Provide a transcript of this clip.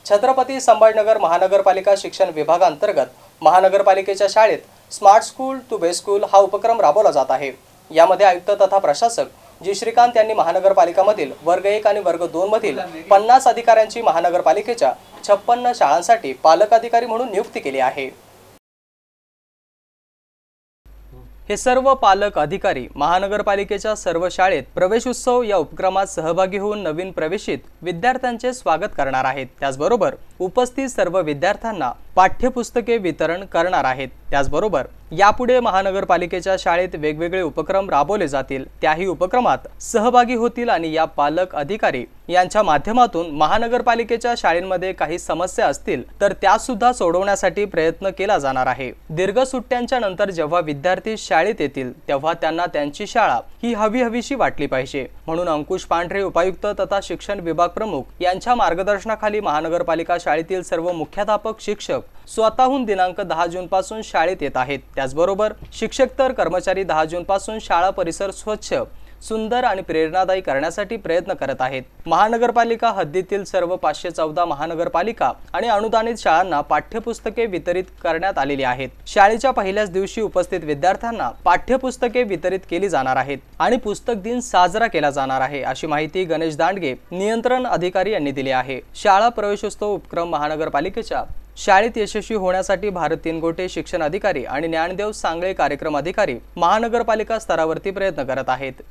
छत्रपती संभाजीनगर महानगरपालिका शिक्षण विभागांतर्गत महानगरपालिकेच्या शाळेत smart school to best school हा उपक्रम राबवला जात आहे। यामध्ये आयुक्त तथा प्रशासक जी श्रीकांत यांनी महानगरपालिकामधील वर्ग 1 आणि वर्ग 2 मधील 50 अधिकाऱ्यांची महानगरपालिकेच्या 56 शाळांसाठी पालक अधिकारी म्हणून नियुक्ती केली आहे। हे सर्व पालक अधिकारी महानगरपालिकेच्या सर्व शाळेत प्रवेशोत्सव या उपक्रमात सहभागी होऊन नवीन प्रवेशित विद्यार्थ्यांचे स्वागत करणार आहेत। त्याचबरोबर उपस्थित सर्व विद्यार्थ्यांना पाठ्यपुस्तके वितरण करणार आहेत। त्याचबरोबर यापुढे महानगरपालिकेच्या शाळेत वेगवेगळे उपक्रम राबवले जातील, त्याही उपक्रमात सहभागी होतील आणि या पालक अधिकारी यांच्या माध्यमातून महानगरपालिकेच्या शाळेमध्ये काही समस्या असतील तर त्या सुद्धा सोडवण्यासाठी प्रयत्न केला जाणार आहे। दीर्घ सुट्ट्यांच्या नंतर जेव्हा विद्यार्थी शाळेत येतील तेव्हा त्यांना त्यांची शाळा ही हवीशी वाटली पाहिजे, म्हणून अंकुश पांढरे उपायुक्त तथा शिक्षण विभाग प्रमुख यांच्या मार्गदर्शनाखाली महानगरपालिका शाळेतील सर्व मुख्याध्यापक शिक्षक स्वतःहून दिनांक 10 जून पासून शाळेत येत आहेत। त्याचबरोबर शिक्षक तर कर्मचारी 10 जून पासून शाळा परिसर स्वच्छ, सुंदर आणि प्रेरणादायी करण्यासाठी प्रयत्न करत आहेत। महानगरपालिका हद्दीतील सर्व 514 महानगरपालिका आणि अनुदानित शाळांना पाठ्यपुस्तके वितरित करण्यात आलेली आहेत। शाळेच्या पहिल्याच दिवशी उपस्थित विद्यार्थ्यांना पाठ्यपुस्तके वितरित केली जाणार आहेत आणि पुस्तक दिन साजरा केला जाणार आहे, अशी माहिती गणेश दांडगे नियंत्रण अधिकारी यांनी दिली आहे। शाळा प्रवेशोत्सव उपक्रम महानगरपालिकेच्या शाळेत यशस्वी होण्यासाठी भारत तिनगोटे शिक्षण अधिकारी आणि ज्ञानदेव सांगळे कार्यक्रम अधिकारी महानगरपालिका स्तरावरती प्रयत्न करत आहेत।